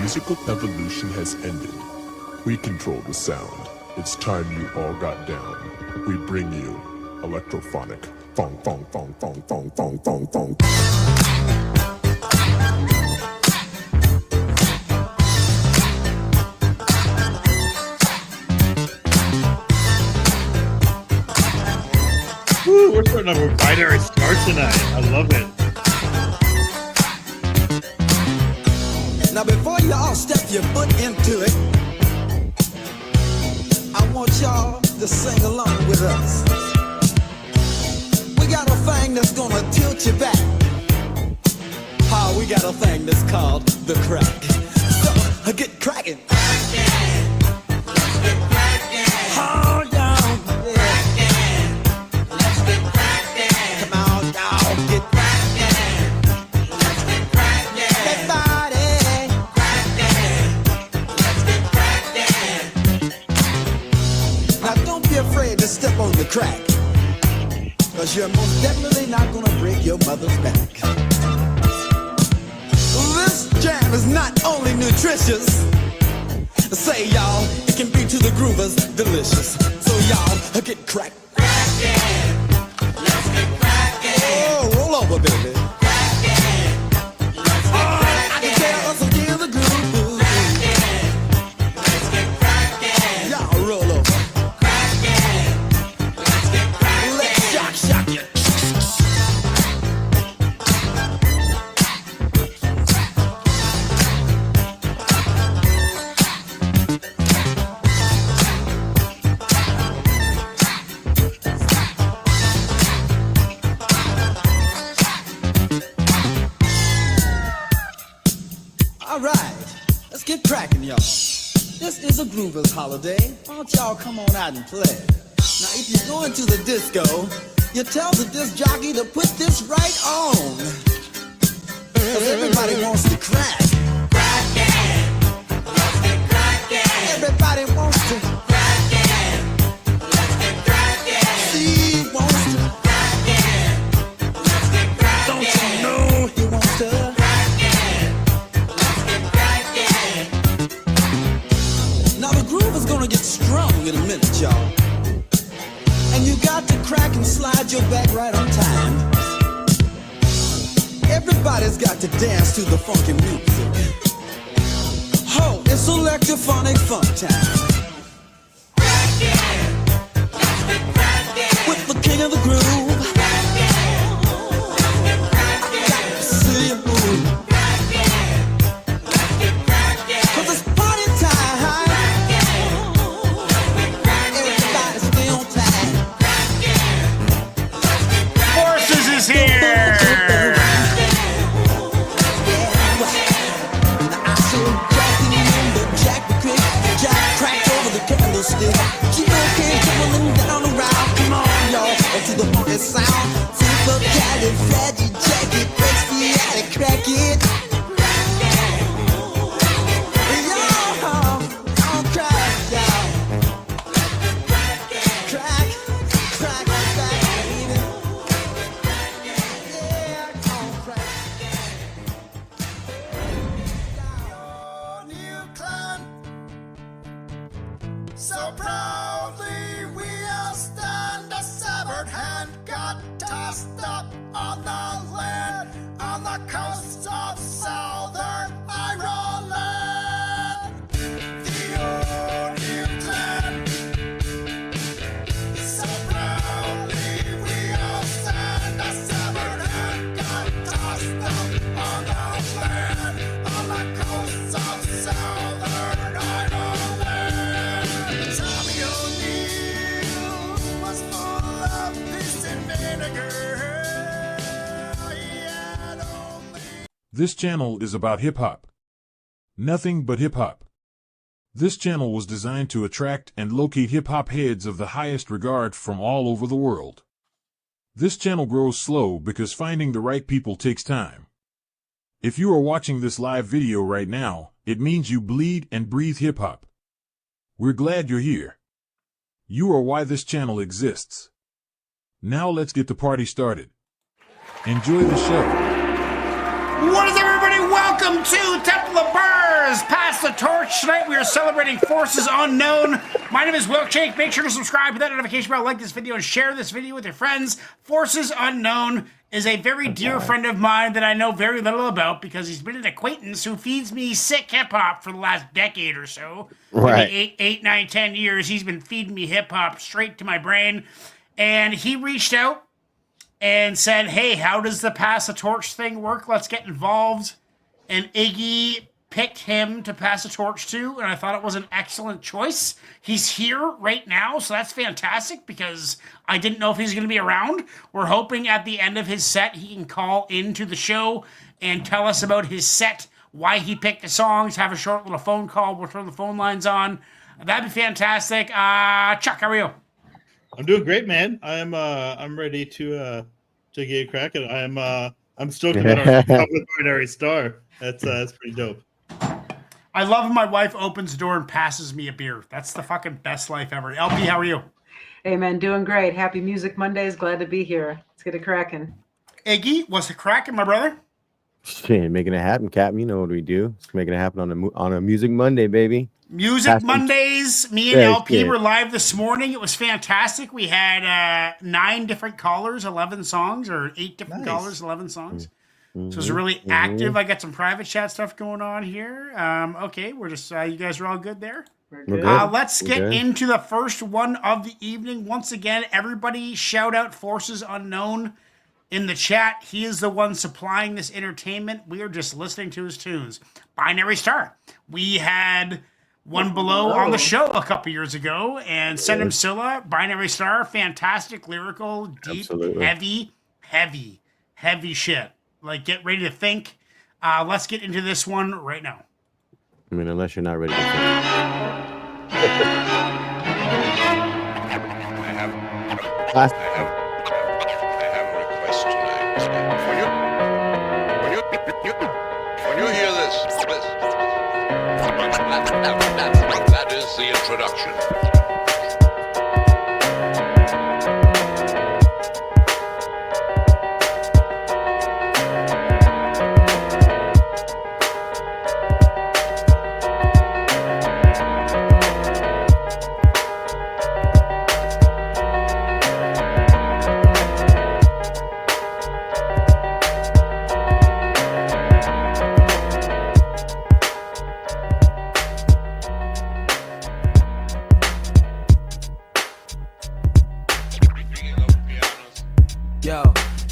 musical evolution has ended. We control the sound. It's time you all got down. We bring you electrophonic. Fong, fong, fong, fong, fong, fong, fong, fong. Woo, we're starting off a binary start tonight. I love it. Now before y'all step your foot into it, I want y'all to sing along with us. We got a thing that's gonna tilt you back. We got a thing that's called the crack. So get cracking. Let's get cracking. Hold on. Let's get cracking. Come on, y'all, get cracking. Let's get cracking. Everybody. Let's get cracking. Now don't be afraid to step on the crack, 'cause you're most definitely not gonna break your mother's back. This jam is not only nutritious, say y'all, it can be to the groovers delicious. So y'all, get cracked. Crackin', let's get crackin'. Oh, roll over, baby. Crackin', let's get crackin'. I can tell us again the groove. Crackin', let's get crackin'. Y'all roll over. Crackin', let's get crackin'. Let's shock you. All right, let's get cracking, y'all. This is a Groovers holiday. Why don't y'all come on out and play? Now, if you go into the disco, you tell the disc jockey to put this right on, 'cause everybody wants to crack. Crackin', let's get crackin'. Everybody wants to crackin', let's get crackin'. Steve wants to crackin', let's get crackin'. Don't you know he wants to? Now the groove is gonna get strong in a minute, y'all. And you got to crack and slide your back right on time. Everybody's got to dance to the funky music. Oh, it's electrophonic funk time. Crackin', let's get crackin'. With the king of the groove. Crackin', let's get crackin'. I got to see you move. Crackin', let's get crackin'. 'Cause it's party time. Here. So proudly we all stand, a severed hand got tossed up on the land, on the coast of southern Ireland. The O'Neill clan. So proudly we all stand, a severed hand got tossed up on the land, on the coast of southern Ireland. Tommy O'Neill was full of piss and vinegar. He had only This channel is about hip-hop. Nothing but hip-hop. This channel was designed to attract and locate hip-hop heads of the highest regard from all over the world. This channel grows slow because finding the right people takes time. If you are watching this live video right now, it means you bleed and breathe hip-hop. We're glad you're here. You are why this channel exists. Now let's get the party started. Enjoy the show. What is everybody? Welcome to Temple of Birds Pass the Torch. Tonight we are celebrating Forces Unknown. My name is Wilkshake. Make sure to subscribe to that notification bell, like this video, and share this video with your friends. Forces Unknown is a very dear friend of mine that I know very little about because he's been an acquaintance who feeds me sick hip-hop for the last decade or so. Right. Maybe 8, 9, 10 years, he's been feeding me hip-hop straight to my brain. And he reached out and said, hey, how does the Pass the Torch thing work? Let's get involved. And Iggy picked him to pass the torch to, and I thought it was an excellent choice. He's here right now, so that's fantastic because I didn't know if he's going to be around. We're hoping at the end of his set he can call into the show and tell us about his set, why he picked the songs, have a short little phone call. We'll turn the phone lines on. That'd be fantastic. Chuck, how are you? I'm doing great, man. I'm ready to get cracking. I'm stoked about our public binary star. That's pretty dope. I love when my wife opens the door and passes me a beer. That's the fucking best life ever. LP, how are you? Hey, man, doing great. Happy Music Mondays. Glad to be here. Let's get it cracking. Iggy, what's the cracking, my brother? Shit, making it happen, Captain. You know what we do. It's making it happen on a Music Monday, baby. Music Mondays. Me and LP were live this morning. It was fantastic. We had 9 different callers, 11 songs, or 8 different callers, 11 songs. So it was really active. I got some private chat stuff going on here. Okay, we're just, you guys are all good there? We're good. Let's get into the first one of the evening. Once again, everybody shout out Forces Unknown in the chat. He is the one supplying this entertainment. We are just listening to his tunes. Binary Star. We had One Below on the show a couple years ago, and Send Him Scylla, Binary Star, fantastic, lyrical, deep, heavy shit. Like, get ready to think. Let's get into this one right now. I mean, unless you're not ready to think. I have a request tonight. When you hear this, that is the introduction.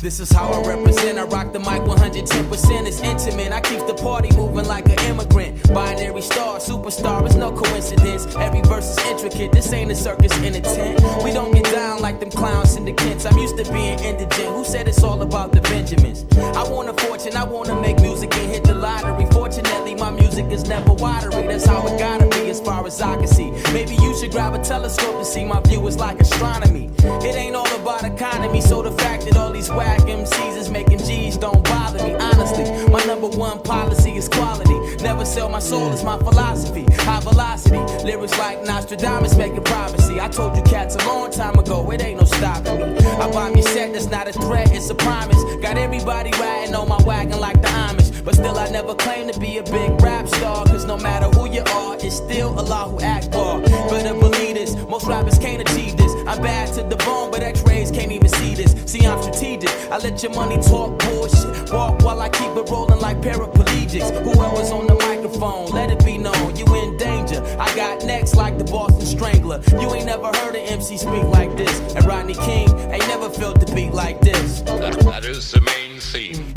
This is how I represent. I rock the mic 110%. It's intimate. I keep the party moving like an immigrant. Binary star, superstar. It's no coincidence. Every verse is intricate. This ain't a circus in a tent. We don't get down like them clowns in the Kents. I'm used to being indigent. Who said it's all about the Benjamins? I want a fortune. I want to make music and hit the lottery. Fortunately, my music is never watery. That's how it gotta be as far as I can see. Maybe you should grab a telescope to see my view is like astronomy. It ain't all about economy. So the fact that all these whack MCs is making G's don't bother me. Honestly, my #1 policy is quality. Never sell my soul is my philosophy. High velocity, lyrics like Nostradamus making prophecy. I told you cats a long time ago, it ain't no stopping me. I bomb your set, that's not a threat, it's a promise. Got everybody riding on my wagon like the Amish. But still I never claim to be a big rap star. Cause no matter who you are, it's still Allah who Akbar. Better believe this, most rappers can't achieve this. I'm bad to the bone, but x-rays can't even see this. See, I'm strategic, I let your money talk bullshit. Walk while I keep it rolling like paraplegics. Whoever's on the microphone, let it be known, you in danger. I got next like the Boston Strangler. You ain't never heard an MC speak like this. And Rodney King ain't never felt the beat like this. That is the main theme.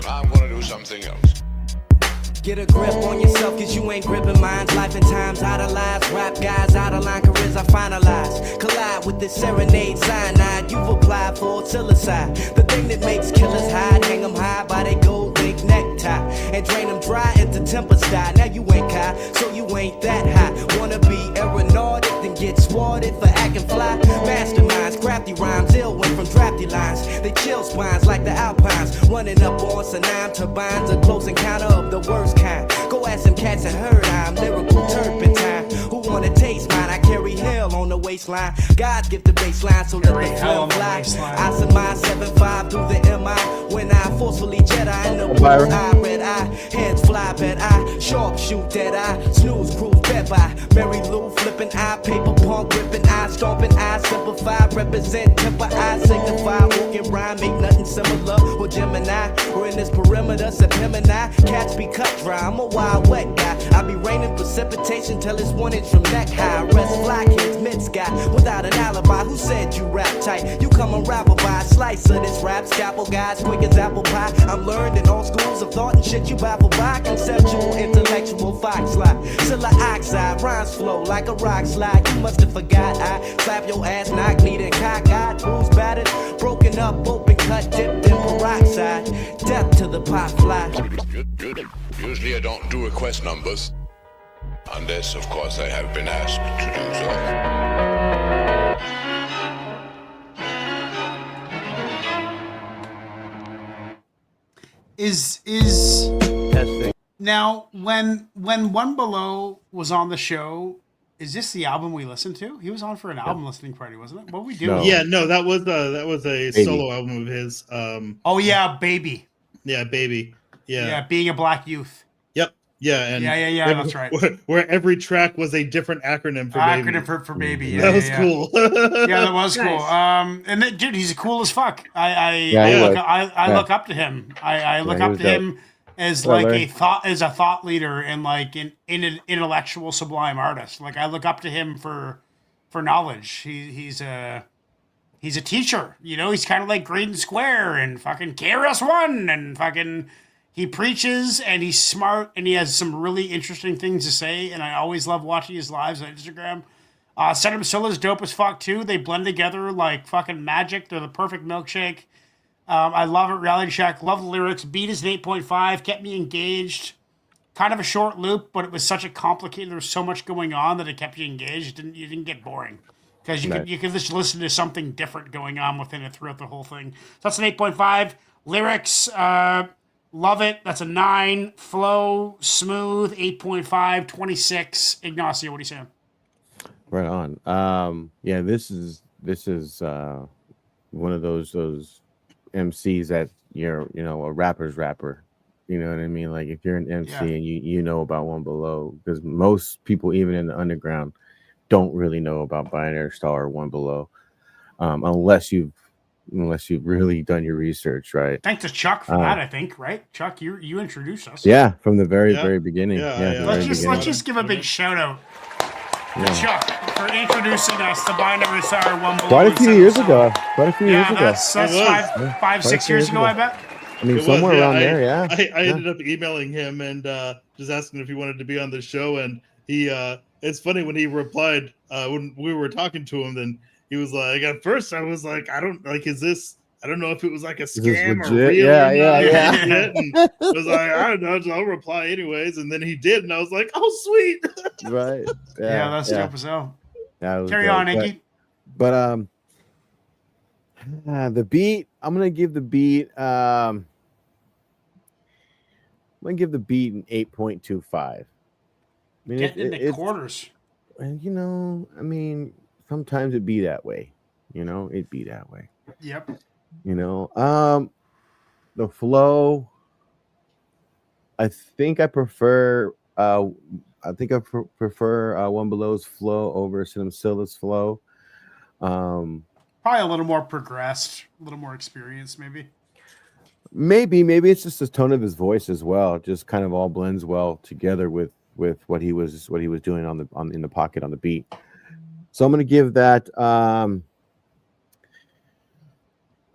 I'm gonna do something else. Get a grip on yourself, cause you ain't gripping minds. Life and times out of lives. Rap guys out of line, careers I finalize. Collide with this serenade cyanide. You've applied for psilocybin. The thing that makes killers hide. Hang them high by their gold link necktie. And drain them dry into temper style. Now you ain't Kai, so you ain't that high. Wanna be aeronautic, then get swatted for acting fly. Masterminds, crafty rhymes, ill went from drafty lines. They chill spines like the Alpines. Running up on Sanam turbines. A close encounter of the worst kind. Go ask some cats and heard I'm lyrical turpentine. Who wanna taste mine? I carry hell on the way waistline. God give the baseline, so let the film fly. I surmise 7-5 through the MI when I forcefully Jedi in the Byron. eye, red eye, hands fly, bad eye, sharp shoot, dead eye, snooze, groove, bed by. Mary Lou flipping eye, paper punk, ripping eye, stomping eye, simplify, represent, temper eye, signify, walking rhyme, make nothing similar. Or Gemini, we're in this perimeter, Septemini, cats be cut dry, I'm a wild wet guy. I be raining precipitation till it's 1 inch from neck high. Rest fly kids, mid sky, without an alibi. Who said you rap tight? You come and rap by a slice of this rap, scalpel guys, quick as apple pie. I'm learned in all schools of thought and shit you baffle by. Conceptual, intellectual, fox slide. Silla oxide, rhymes flow like a rock slide. You must have forgot I slap your ass, knock, need and cockeyed, bruised, battered, broken up, open cut, dipped in peroxide. Death to the pot fly. Usually I don't do request numbers. Unless, of course, I have been asked to do so. Is Testing. now when One Below was on the show, is this the album we listened to? He was on for an album listening party, wasn't it? What were we doing? No. Yeah, no, that was a Baby. solo album of his. Oh yeah, Baby. Yeah, Baby. Yeah, Yeah. Being a Black Youth. Yep. Yeah, and Yeah, that's right. Where every track was a different acronym for Baby. Acronym for Baby. Yeah, That was yeah. cool. Yeah, that was cool. Nice. And that, dude, he's cool as fuck. I was. look up to him. I look he up was to dope. him as Well, like Larry. as a thought leader and like an intellectual sublime artist. Like I look up to him for knowledge. He's a teacher. You know, he's kind of like Green Square and fucking KRS-One and fucking. He preaches and he's smart and he has some really interesting things to say. And I always love watching his lives on Instagram. Senator Silla's dope as fuck too. They blend together like fucking magic. They're the perfect milkshake. I love it. Reality Check. Love the lyrics. Beat is an 8.5. Kept me engaged. Kind of a short loop, but it was such a complicated. There was so much going on that it kept you engaged. You didn't get boring because you could just listen to something different going on within it throughout the whole thing. So that's an 8.5. Lyrics. Love it. That's a 9. Flow, smooth, 8.5, 26. Ignacio, what are you saying? Right on. Yeah, this is one of those MCs that you're a rapper's rapper. You know what I mean? Like if you're an MC and you know about One Below, because most people even in the underground don't really know about Binary Star or One Below, unless you've really done your research, right? Thanks to Chuck for that, I think, right? Chuck, you introduced us. Yeah, from the very Yeah. very beginning. Yeah, Yeah, yeah. the Let's very just beginning. give a big shout out to Yeah. Chuck for introducing us to Binary Star One Below. Quite a and few Seven years Star. ago. Quite a few years Yeah, ago. that's It was. five, Quite a 6 few years years ago, ago. I bet. I mean, It was, somewhere yeah. around there. Yeah. I ended up emailing him and just asking if he wanted to be on the show, and he. It's funny when he replied when we were talking to him. Then he was like, at first I was like, I don't like, is this? I don't know if it was like a this scam or legit? real. Yeah, or yeah, not. yeah. And I was like, I don't know, I'll reply anyways. And then he did, and I was like, oh sweet. Right. Yeah, that's dope as hell. Yeah, it was Carry dope. on, Iggy. But the beat, I'm gonna give the beat an 8.25. I mean, Getting into it's quarters. I mean, sometimes it be that way. It'd be that way. Yep. The flow. I think I prefer. Prefer One Below's flow over Cinema Silla's flow. Probably a little more progressed, a little more experienced, maybe. Maybe it's just the tone of his voice as well. It just kind of all blends well together with what he was doing in the pocket on the beat. So I'm gonna give that. I'll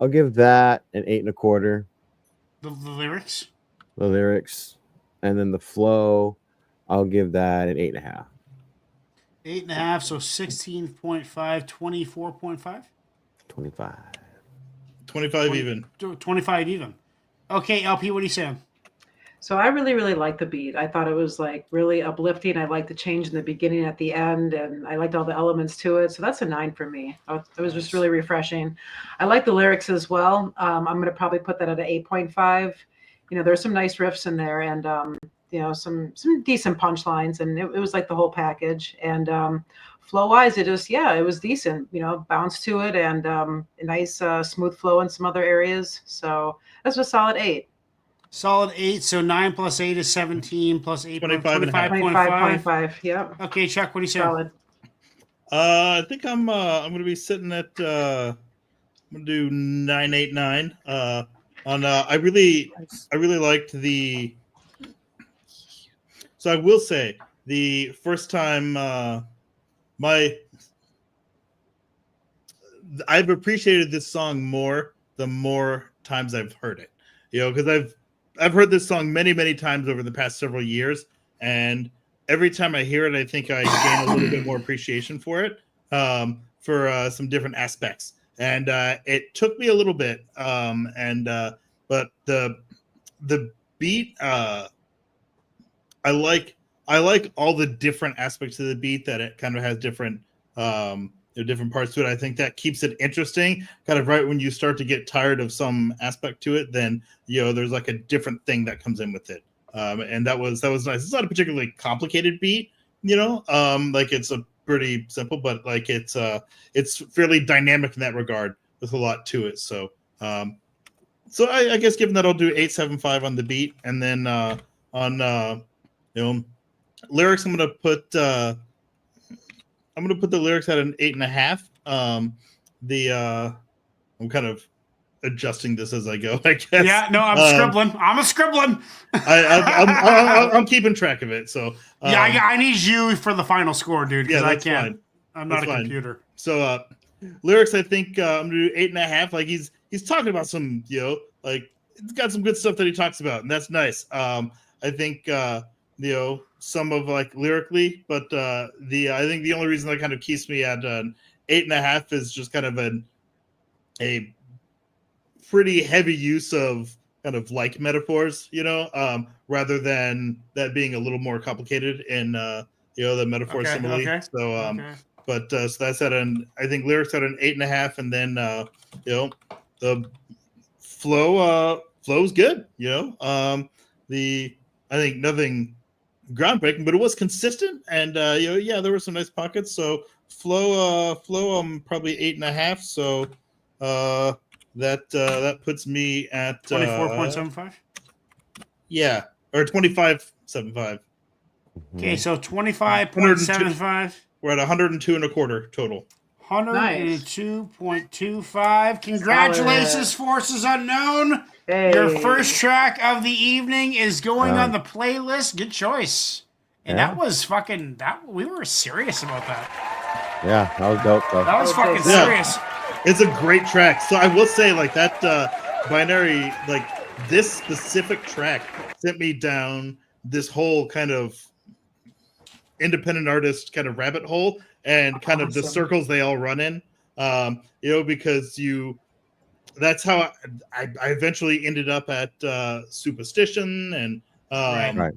give that an 8.25. The lyrics. The lyrics, and then the flow, I'll give that an 8.5. 8.5, so 16.5, 24.5? 25. 25 even. 25 even. Okay, LP, what are you saying? So I really, really liked the beat. I thought it was like really uplifting. I liked the change in the beginning at the end, and I liked all the elements to it. So that's a 9 for me. It was just really refreshing. I like the lyrics as well. I'm going to probably put that at an 8.5. There's some nice riffs in there, and some decent punchlines, and it was like the whole package. And flow wise, it was decent. Bounce to it, and a nice smooth flow in some other areas. So that's a solid 8. Solid 8. So 9 plus 8 is 17 plus 8 25.5. 25.5. Yep. Okay, Chuck, what do you say? Solid. I think I'm gonna be sitting at I'm gonna do 9.89. I really liked the. So I will say the first time I've appreciated this song more the more times I've heard it. Because I've heard this song many times over the past several years, and every time I hear it, I think I gain a little bit more appreciation for it, for some different aspects. And it took me a little bit, but the beat, I like all the different aspects of the beat, that it kind of has different different parts to it. I think that keeps it interesting. Kind of right when you start to get tired of some aspect to it, then there's like a different thing that comes in with it. And that was nice. It's not a particularly complicated beat, like it's a pretty simple, but like it's fairly dynamic in that regard with a lot to it. So so I guess given that, I'll do 8.75 on the beat, and then on lyrics, I'm gonna put the lyrics at an 8.5. I'm kind of adjusting this as I go, I guess. Yeah, no, I'm scribbling. I'm scribbling. I'm keeping track of it. So I need you for the final score, dude. Yeah, I that's can't. fine. I'm not That's a fine. computer. So lyrics, I think I'm gonna do 8.5. Like he's talking about some, like it's got some good stuff that he talks about, and that's nice. I think some of like lyrically, but I think the only reason that kind of keeps me at an 8.5 is just kind of a pretty heavy use of kind of like metaphors, rather than that being a little more complicated in the metaphor simile. Okay. So but so that's I think lyrics at an 8.5, and then the flow's good. I think nothing groundbreaking, but it was consistent, and there were some nice pockets. So flow probably 8.5. So that puts me at 24.75. Yeah, or 25.75. Okay, so 25.75. We're at 102 and a quarter total. 102.25. Congratulations, Forces Unknown. Hey. Your first track of the evening is going on the playlist. Good choice. And that was fucking we were serious about that. Yeah, that was dope though. That was fucking serious. It's a great track. So I will say, like, that binary, like this specific track sent me down this whole kind of independent artist kind of rabbit hole, and kind of the circles they all run in, because that's how I eventually ended up at Superstition, and right.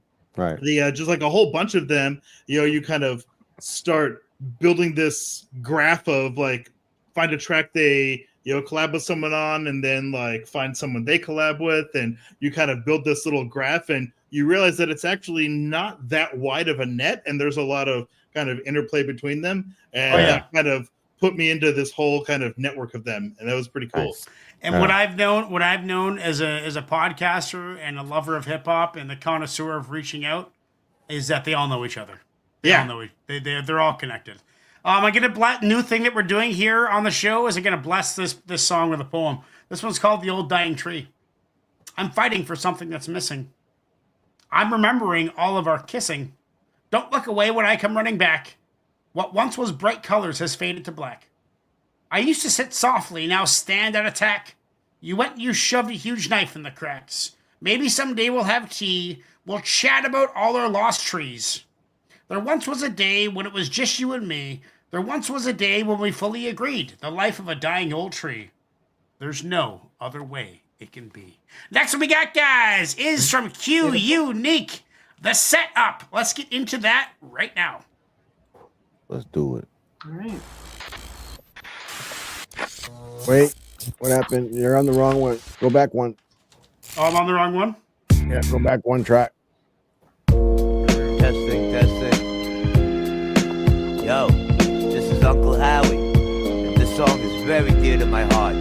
the just like a whole bunch of them. You kind of start building this graph of like, find a track they collab with someone on, and then like find someone they collab with, and you kind of build this little graph, and you realize that it's actually not that wide of a net, and there's a lot of kind of interplay between them, and that kind of put me into this whole kind of network of them, and that was pretty cool. Nice. And what I've known as a podcaster and a lover of hip hop and the connoisseur of reaching out is that they all know each other. They're all connected. I'm gonna new thing that we're doing here on the show is I'm gonna bless this song with a poem. This one's called "The Old Dying Tree." I'm fighting for something that's missing. I'm remembering all of our kissing. Don't look away when I come running back. What once was bright colors has faded to black. I used to sit softly, now stand at attack. You went and you shoved a huge knife in the cracks. Maybe someday we'll have tea. We'll chat about all our lost trees. There once was a day when it was just you and me. There once was a day when we fully agreed. The life of a dying old tree. There's no other way it can be. Next one we got, guys, is from Q Unique. The Setup. Let's get into that right now. Let's do it. All right. Wait, what happened? You're on the wrong one. Go back one. Oh, I'm on the wrong one? Yeah, go back one track. Testing, testing. Yo, this is Uncle Howie, and this song is very dear to my heart.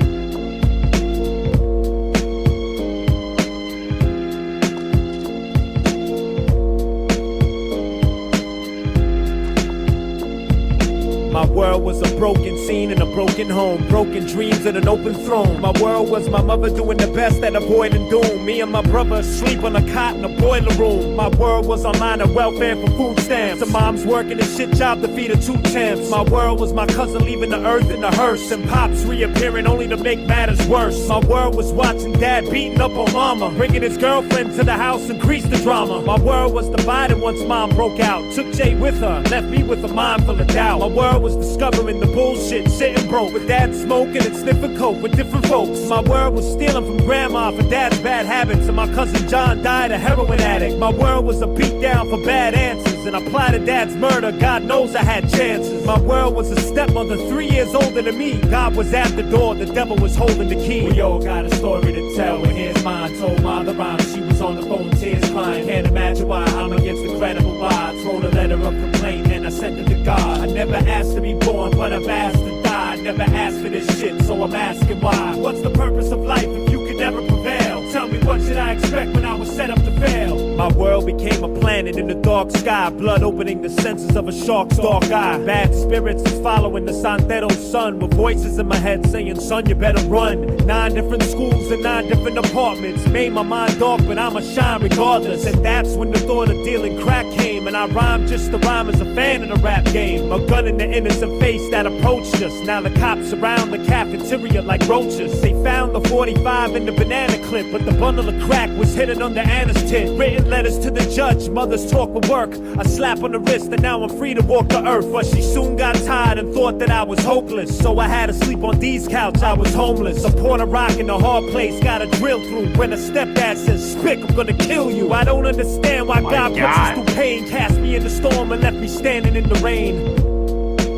My world was a broken scene in a broken home, broken dreams in an open throne. My world was my mother doing the best at avoiding doom. Me and my brother asleep on a cot in a boiler room. My world was online and welfare for food stamps. The mom's working a shit job to feed her 2 temps. My world was my cousin leaving the earth in a hearse, and pops reappearing only to make matters worse. My world was watching dad beating up on mama, bringing his girlfriend to the house, increased the drama. My world was divided once mom broke out, took Jay with her, left me with a mind full of doubt. My world was discovering the bullshit, sitting broke with dad smoking and sniffing coke with different folks. My world was stealing from grandma for dad's bad habits, and my cousin John died a heroin addict. My world was a beat down for bad answers, and I plotted dad's murder, God knows I had chances. My world was a stepmother 3 years older than me. God was at the door, the devil was holding the key. We all got a story to tell, and here's mine. Told mom the rhyme, she was on the phone, tears crying. Can't imagine why I'm against incredible odds. Wrote a letter of complaint and I sent it to God. I never asked to be born, but I've asked to die. I never asked for this shit, so I'm asking why. What's the purpose of life if you could never prevail? Tell me, what should I expect when I was set up to fail? My world became a planet in the dark sky, blood opening the senses of a shark's dark eye. Bad spirits is following the Santero's sun, with voices in my head saying, son, you better run. 9 different schools and 9 different apartments made my mind dark, but I'ma shine regardless. And that's when the thought of dealing crack came, and I rhymed just to rhyme as a fan of the rap game. A gun in the innocent face that approached us. Now the cops surround the cafeteria like roaches. They found the 45 in the banana clip, but the bundle of crack was hidden under Anna's tit. Written letters to the judge, mother's talk with work. A slap on the wrist, and now I'm free to walk the earth. But she soon got tired and thought that I was hopeless, so I had to sleep on D's couch, I was homeless. A Porter rock in a hard place, got a drill through. When a stepdad says, spick, I'm gonna kill you. I don't understand why God puts us through pain. Cast me in the storm and left me standing in the rain.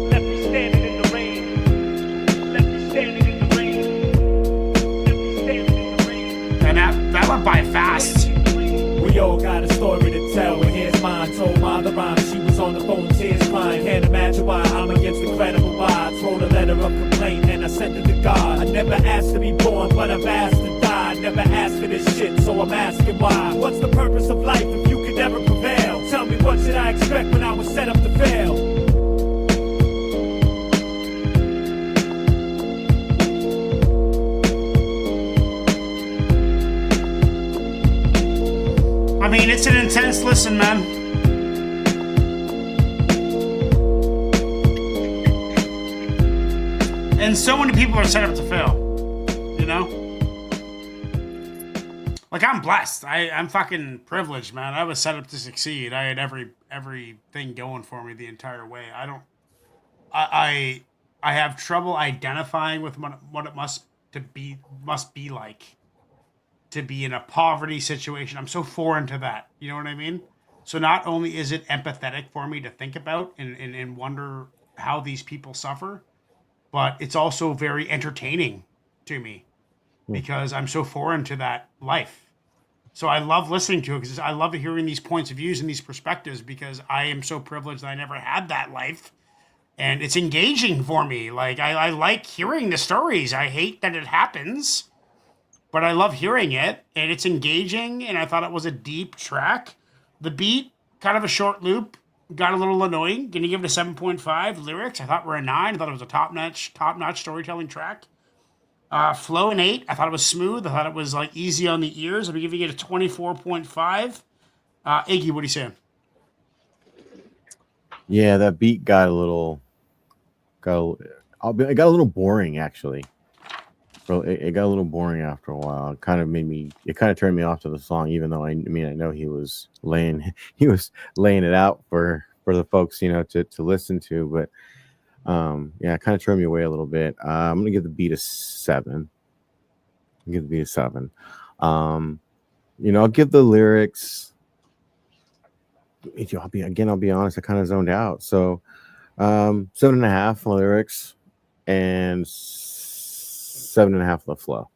Left me standing in the rain. Left me standing in the rain. Left me standing in the rain. And that went by fast. We all got a story to tell, and here's mine. Told mom the rhyme, she was on the phone, tears crying. Can't imagine why I'm against incredible odds. Wrote a letter of complaint and I sent it to God. I never asked to be born, but I've asked to die. I never asked for this shit, so I'm asking why. What's the purpose of life if you could never prevail? Tell me, what should I expect when I was set up to fail? I mean, it's an intense listen, man. And so many people are set up to fail, you know? Like, I'm blessed. I'm fucking privileged, man. I was set up to succeed. I had everything going for me the entire way. I have trouble identifying with what it must be like to be in a poverty situation. I'm so foreign to that. You know what I mean? So not only is it empathetic for me to think about and wonder how these people suffer, but it's also very entertaining to me because I'm so foreign to that life. So I love listening to it because I love hearing these points of views and these perspectives because I am so privileged that I never had that life. And it's engaging for me. Like, I like hearing the stories. I hate that it happens, but I love hearing it, and it's engaging, and I thought it was a deep track. The beat, kind of a short loop, got a little annoying. Gonna give it a 7.5. Lyrics, I thought were a 9. I thought it was a top-notch storytelling track. Flow, an 8. I thought it was smooth. I thought it was, like, easy on the ears. I'm giving it a 24.5. Iggy, what are you saying? Yeah, that beat got a little boring, actually. So it got a little boring after a while. It kind of turned me off to the song, even though I know he was laying it out for the folks, to listen to. But yeah, it kind of turned me away a little bit. I'm gonna give the beat a 7. I'll give the lyrics. I'll be honest, I kind of zoned out. So 7.5 for lyrics and 7.5 for the flow.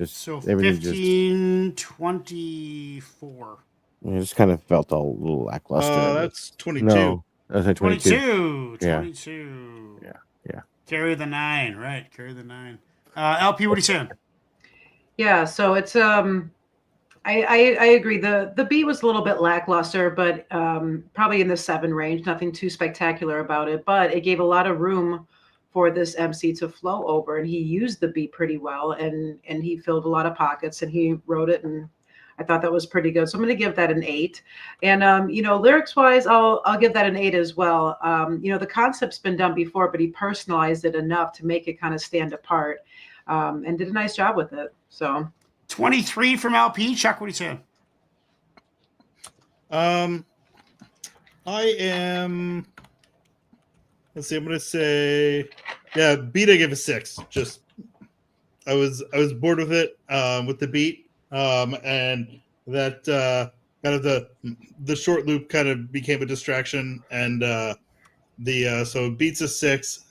So 15, 24. It just kind of felt a little lackluster. That's 22. No, that's a 22. 22. Yeah. 22. Yeah. Carry the 9, right? Carry the 9. LP, what are you saying? Yeah, so it's I agree. The beat was a little bit lackluster, but probably in the 7 range. Nothing too spectacular about it, but it gave a lot of room for this MC to flow over, and he used the beat pretty well, and he filled a lot of pockets, and he wrote it, and I thought that was pretty good. So I'm going to give that an 8. And lyrics wise, I'll give that an 8 as well. The concept's been done before, but he personalized it enough to make it kind of stand apart, and did a nice job with it. So 23 from LP. Chuck, what are you saying? I am. Let's see. I'm gonna say, yeah, beat. I give a 6. Just, I was bored with it, with the beat, and that kind of the short loop kind of became a distraction, and so beats a 6.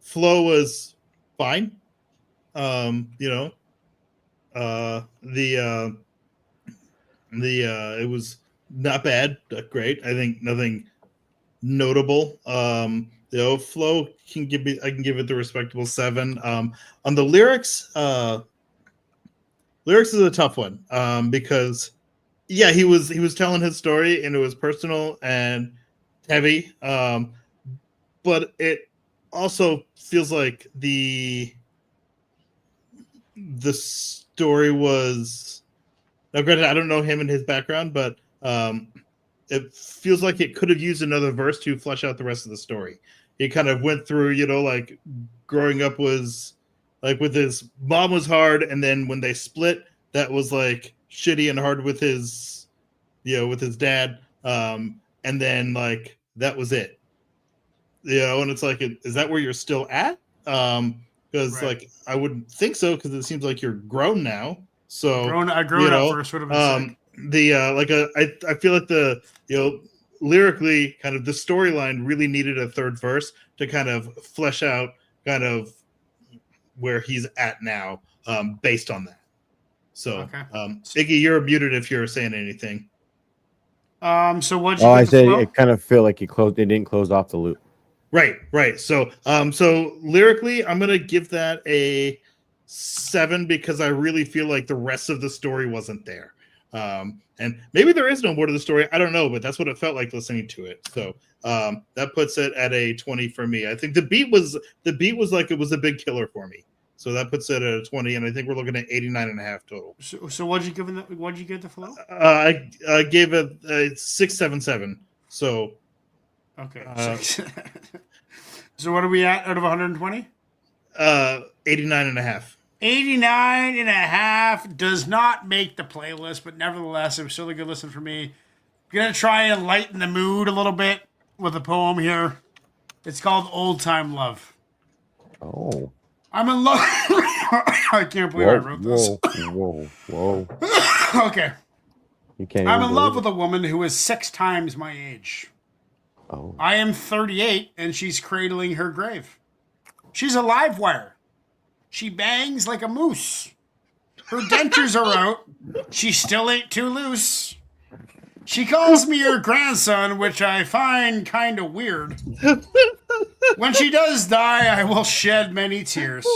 Flow was fine. It was not bad, not great. I think nothing notable. Flow I can give it the respectable 7. On the lyrics is a tough one, because he was telling his story, and it was personal and heavy, but it also feels like the story was, now granted, I don't know him and his background, but it feels like it could have used another verse to flesh out the rest of the story. He kind of went through, like growing up was like with his mom was hard, and then when they split, that was like shitty and hard with his dad, and then like that was it, and it's like, is that where you're still at? Because Right. like I wouldn't think so, because it seems like you're grown now. So I grown up first would have been sick. I feel like lyrically, kind of the storyline really needed a third verse to kind of flesh out kind of where he's at now, based on that. So, Okay. Iggy, you're muted if you're saying anything. So what'd you Oh, I give the said flow? it kind of felt like it didn't close off the loop. Right. So lyrically, I'm gonna give that a 7, because I really feel like the rest of the story wasn't there. And maybe there is no more to the story. I don't know, but that's what it felt like listening to it. So that puts it at a 20 for me. I think the beat was like it was a big killer for me. So that puts it at a 20, and I think we're looking at 89.5 total. So what'd you give the flow? I gave it a 6.77. So Okay. So what are we at out of 120? 89.5. 89.5 does not make the playlist, but nevertheless, it was still a good listen for me. I'm going to try and lighten the mood a little bit with a poem here. It's called Old Time Love. Oh. I'm in love. I can't believe I wrote this. Whoa. Okay. You can't. I'm even in love believe with a woman who is 6 times my age. it. Oh. I am 38 and she's cradling her grave. She's a live wire. She bangs like a moose. Her dentures are out. She still ain't too loose. She calls me her grandson, which I find kind of weird. When she does die, I will shed many tears.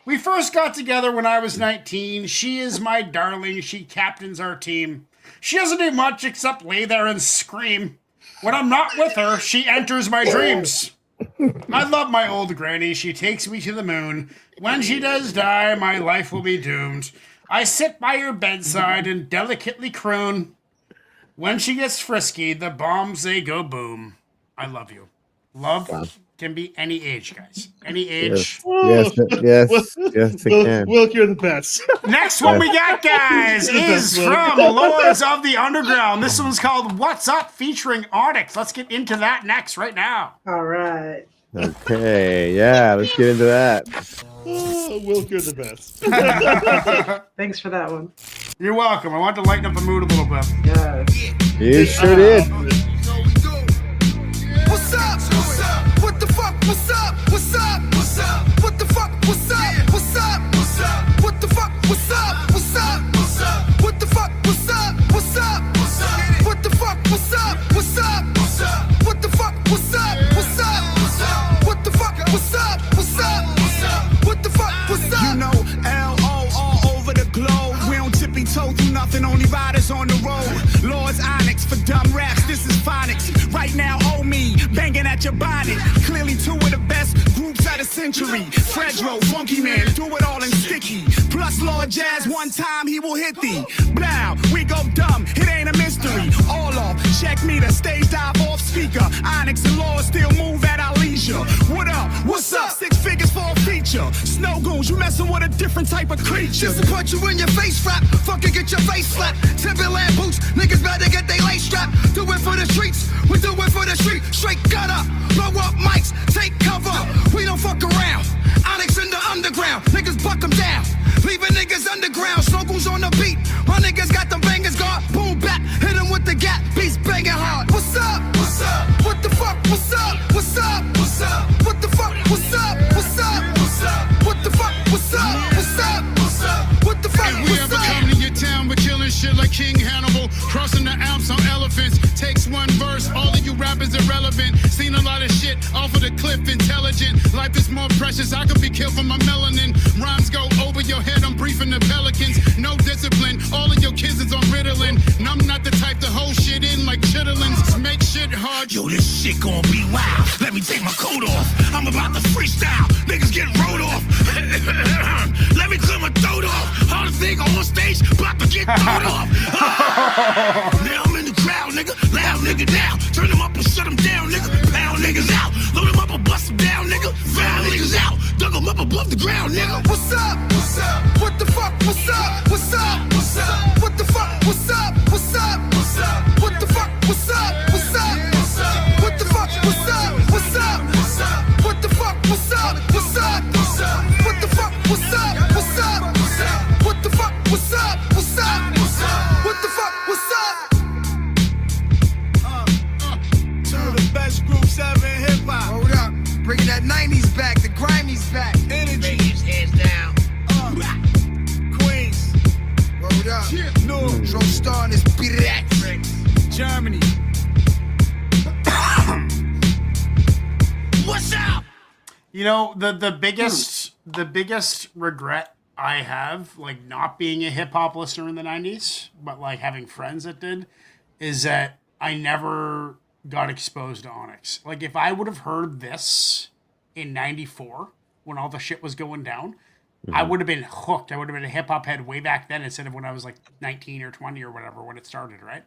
We first got together when I was 19. She is my darling. She captains our team. She doesn't do much except lay there and scream. When I'm not with her, she enters my dreams. I love my old granny. She takes me to the moon. When she does die, my life will be doomed. I sit by her bedside and delicately croon. When she gets frisky, the bombs, they go boom. I love you. Love can be any age, guys. Any age. Yes, it can. Wilk, you're the best. Next one we got, guys, is from Lords of the Underground. This one's called What's Up, featuring Onyx. Let's get into that next, right now. all right. Okay, yeah, let's get into that. Wilk, you're the best. Thanks for that one. You're welcome. I want to lighten up the mood a little bit. Yes. You sure did. What's up? What's up? What the fuck? What's up? What's up? What's up? What the fuck? What's up? What's up? What's up? What the fuck? What's up? What's up? What's up? What the fuck? What's up? What's your body. Clearly two of the best groups of the century. Fredro, Funky Man, do it all in sticky. Plus Lord Jazz, one time he will hit thee. Blow, we go dumb, it ain't a mystery. All off, check me the stage dive off speaker. Onyx and Lord still move at our leisure. What up? What's up? 6 figures for a feature. Snow goons, you messing with a different type of creature. Just to put you in your face rap, fucking get your face slapped. Timberland boots, niggas better get they lace strap. Do it for the streets, we do it for the street. Straight gutter, blow up mics, take cover. We don't fuck around. Onyx in the underground, niggas buck them down. Leaving niggas underground, Snow on the beat. My niggas got them bangers guard, boom back, hit them with the gap, beats banging hard. What's up? What's up? What the fuck? What's up? What's up? What's up? What the fuck? What's up? What's up? What's up? What the fuck? What's up? What's up? What's up? What the fuck? If we ever come to your town, we're killing shit like King Hannibal. Crossing the Alps on elephants. Takes one verse, all of you rappers irrelevant. Seen a lot of shit off of the cliff, intelligent. Life is more precious, I could be killed for my melanin. Rhymes go over your head, I'm briefing the pelicans. No discipline, all of your kids is on Ritalin. And I'm not the type to hold shit in like chitlins. Make shit hard. Yo, this shit gon' be wild. Let me take my coat off. I'm about to freestyle. Niggas get rolled off. Let me clear my throat off. Hardest nigga on stage, about to get thrown off. Now I'm in the crowd, nigga. Loud nigga now. Turn them up and shut them down, nigga. Pound niggas out. Load them up and bust them down, nigga. Found niggas out. Dug them up above the ground, nigga. What's up? What's up? What the fuck? What's up? What's up? What's up? What the fuck? What's up? What's up? What's up? What the fuck? What's up? What's up? What's up? What the fuck? What's up? What's up? What's up? What the fuck? What's up? What's up? What's up? What the fuck? What's up? What's up? What's up? What the fuck? What's up? What's up? What's up? What the fuck? What's up? Two of the best groups ever in hip hop. Hold up. Bringing that 90s back, the grimey's back. Energy. His hands down. Queens. Hold up. No. Dro Star and his beat Germany. What's up? You know, the biggest regret I have, like not being a hip hop listener in the 90s, but like having friends that did, is that I never got exposed to Onyx. Like if I would have heard this in 94 when all the shit was going down, I would have been hooked. I would have been a hip hop head way back then instead of when I was like 19 or 20 or whatever when it started, right?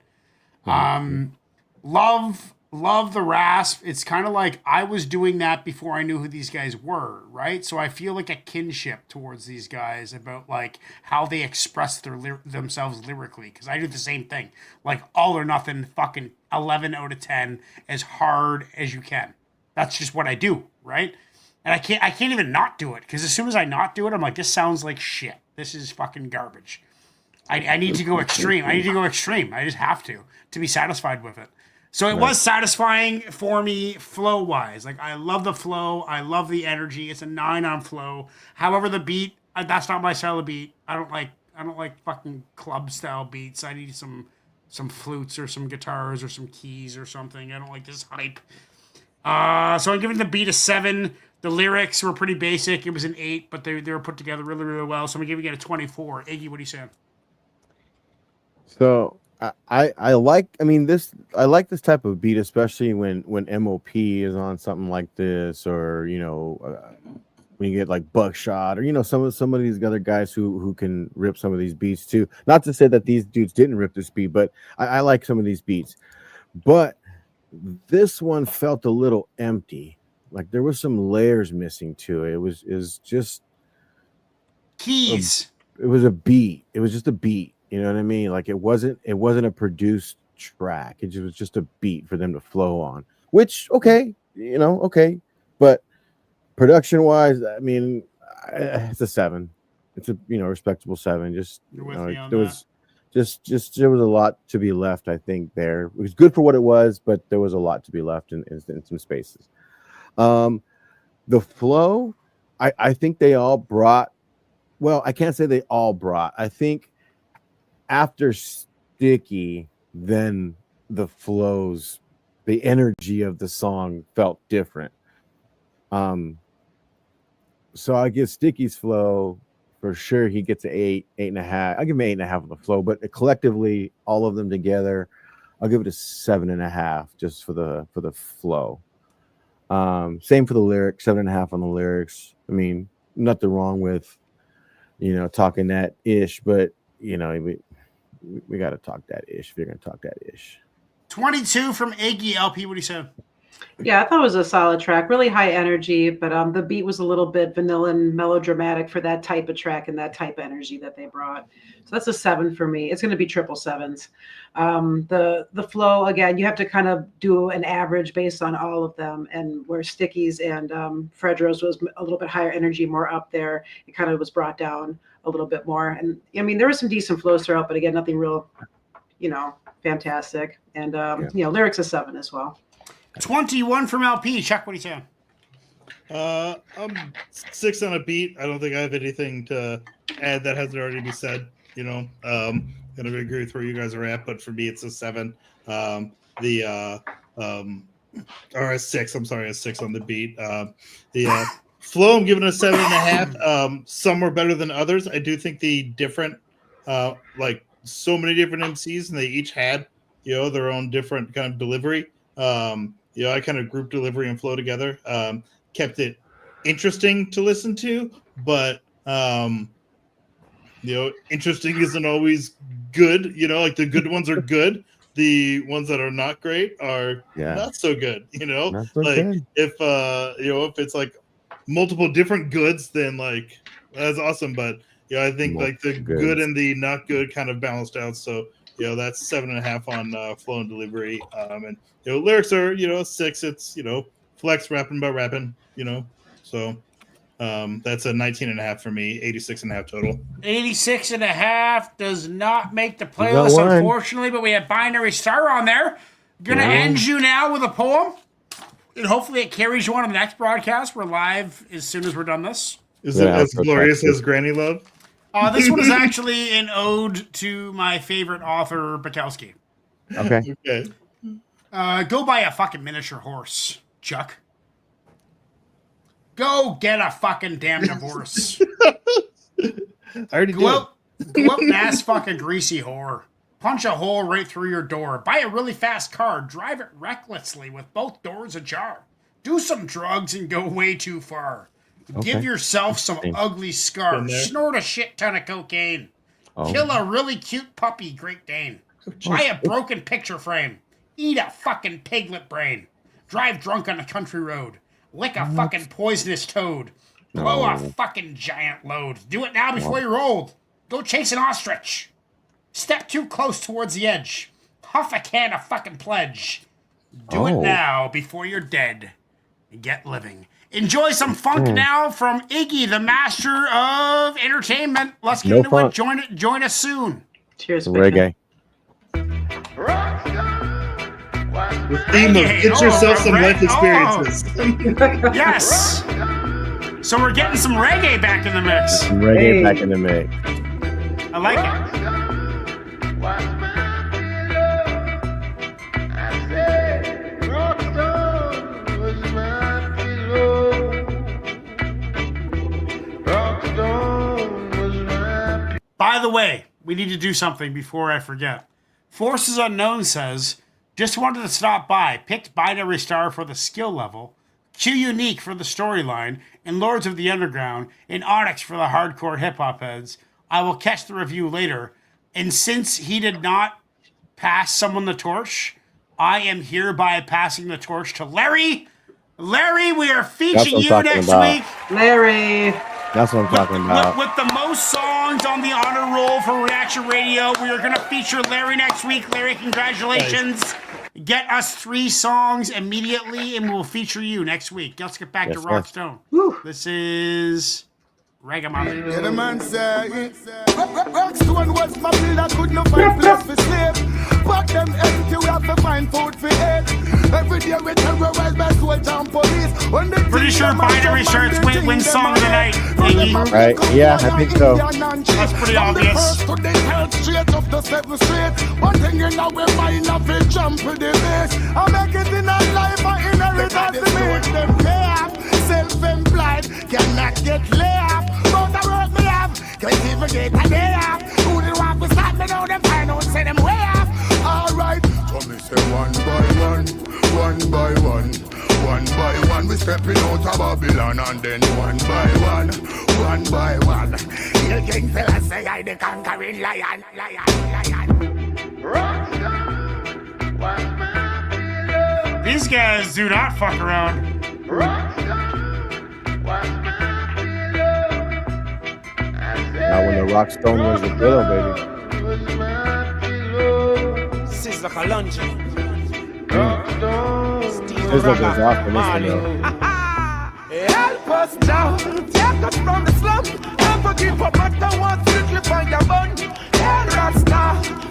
Love the rasp. It's kind of like I was doing that before I knew who these guys were, right? So I feel like a kinship towards these guys about like how they express themselves lyrically, because I do the same thing. Like all or nothing, fucking 11 out of 10, as hard as you can. That's just what I do, right? And I can't even not do it, because as soon as I not do it, I'm like, this sounds like shit. This is fucking garbage. I need to go extreme. I just have to be satisfied with it. So it was satisfying for me flow-wise. Like, I love the flow. I love the energy. It's a 9 on flow. However, the beat, that's not my style of beat. I don't like fucking club-style beats. I need some flutes or some guitars or some keys or something. I don't like this hype. So I'm giving the beat a 7. The lyrics were pretty basic. It was an 8, but they were put together really, really well. So I'm giving it a 24. Iggy, what are you saying? So I like this type of beat, especially when MOP is on something like this, or when you get like Buckshot, or some of these other guys who can rip some of these beats too. Not to say that these dudes didn't rip this beat, but I like some of these beats. But this one felt a little empty. Like there was some layers missing to it. It was just keys. It was a beat. It was just a beat. You know what I mean? Like it wasn't a produced track. It was just a beat for them to flow on. Which okay, okay, but production wise, I mean, it's a 7. It's a respectable 7. Just there was a lot to be left. I think there it was good for what it was, but there was a lot to be left in some spaces. The flow, I think they all brought. Well, I can't say they all brought. I think after Sticky, then the flows, the energy of the song felt different. So I give Sticky's flow for sure. He gets an 8, 8.5. I'll give him 8.5 on the flow, but collectively, all of them together, I'll give it a 7.5 just for the flow. Same for the lyrics, 7.5 on the lyrics. I mean, nothing wrong with, talking that ish, but we got to talk that ish if you're going to talk that ish. 22 from Iggy. LP, what do you say? Yeah, I thought it was a solid track, really high energy, but the beat was a little bit vanilla and melodramatic for that type of track and that type of energy that they brought. So that's a 7 for me. It's going to be 777s. The flow, again, you have to kind of do an average based on all of them, and where Sticky's and Fredro's was a little bit higher energy, more up there, it kind of was brought down a little bit more. And I mean, there was some decent flows throughout, but again, nothing real, fantastic. And lyrics a 7 as well. 21 from LP. Chuck, what do you say? I'm 6 on a beat. I don't think I have anything to add that hasn't already been said. Gonna agree with where you guys are at, but for me, it's a 7. Or a 6. I'm sorry, a 6 on the beat. The flow, I'm giving it a 7.5. Some are better than others. I do think the different, like so many different MCs, and they each had, their own different kind of delivery. I kind of grouped delivery and flow together, kept it interesting to listen to, but interesting isn't always good. Like the good ones are good. The ones that are not great are not so good. Not so like good. if if it's like multiple different goods, then like that's awesome. But I think like the good and the not good kind of balanced out. So that's 7.5 on flow and delivery. And lyrics are 6. It's Flex rapping about rapping. So that's a 19.5 for me. 86.5 total. 86.5 does not make the playlist, unfortunately, but we have Binary Star on there. Gonna end you now with a poem, and hopefully it carries you on the next broadcast. We're live as soon as we're done this. Is it as glorious as Granny Love? This one is actually an ode to my favorite author, Bukowski. Okay. Okay. Go buy a fucking miniature horse, Chuck. Go get a fucking damn divorce. I already did. Go up and ass fucking greasy whore. Punch a hole right through your door. Buy a really fast car. Drive it recklessly with both doors ajar. Do some drugs and go way too far. Give yourself some ugly scars. Snort a shit ton of cocaine. Kill a really cute puppy, Great Dane. Buy a broken picture frame. Eat a fucking piglet brain. Drive drunk on a country road. Lick a fucking poisonous toad. Blow a fucking giant load. Do it now before you're old. Go chase an ostrich. Step too close towards the edge. Huff a can of fucking pledge. Do it now before you're dead. Get living. Enjoy some funk now from Iggy, the master of entertainment. Let's get into it. Join us soon. Cheers, Reggae. The theme of get yourself some life experiences. Yes. So we're getting some reggae back in the mix. Reggae back in the mix. I like it. By the way, we need to do something before I forget. Forces Unknown says, just wanted to stop by, picked Binary Star for the skill level, Q Unique for the storyline, and Lords of the Underground, and Onyx for the hardcore hip-hop heads. I will catch the review later. And since he did not pass someone the torch, I am hereby passing the torch to Larry. Larry, we are featuring you next week. Larry. That's what I'm talking about. With the most songs on the honor roll for Reaction Radio, we are going to feature Larry next week. Larry, congratulations. Nice. Get us 3 songs immediately, and we'll feature you next week. Let's get back to Rock Stone. This is Ragamuffin. Yeah, the man say, Rockstone was my builder, could not find place for slave. But them empty, we have to find food for eat. Every day we terrorize by soldiers and police. Pretty sure Binary Shirts win song of the night, Iggy. Right, yeah, I think so. That's pretty obvious. Straight up the 7th Street. One thing you know, we're buying a big jump with the base. I make it in a life, I inheritance to make them pay off. Self-employed, cannot get laid off. But the work me have, can't even get a day off. Who did want to start me now, them find out, say them way off. Alright, come me say one by one, one by one, one by one. stepping out of Babylon, and then one by one, Hail King Selassie, I the conquering lion. These guys do not fuck around. Now when the Rock Stone was the pillow, baby. Sizzler Kalonji. Sizzler goes off in this one, though. Help us now, take us from the slum. Never give up, matter what, strictly find your bun. Hail Rasta,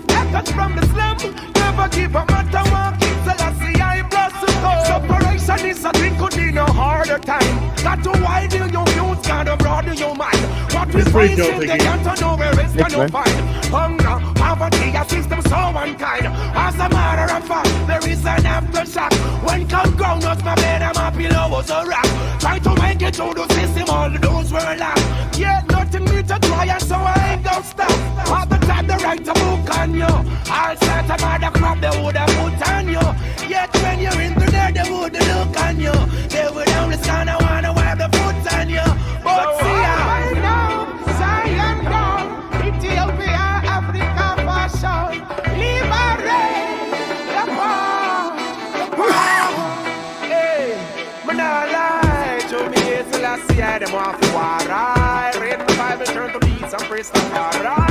take us from the slum. Never give up, matter what, keep Selassie, I bless you. Separation is a thing, could be no harder time. Got to widen your views, gotta broaden your mind. What we face in the can't know where it's gonna find. Hunger, poverty, a system so unkind. As a matter of fact, there is an aftershock. When come ground, us my bed and my pillow was a rock. Try to make it through the system, all those were locked. Yeah, nothing me to try, and so I ain't gonna stop. All the time, the right to book on you. All sorts of other crap they would have put on you. Yet when you're in there, they would look on you. They would only stand and wanna wipe the foot on you. But see how I know, Zion down, Ethiopia, Africa, fashion, liberate the poor. Hey, man, I lie to me, Selassie, I them off the war. I read the Bible, turn to peace and praise the God.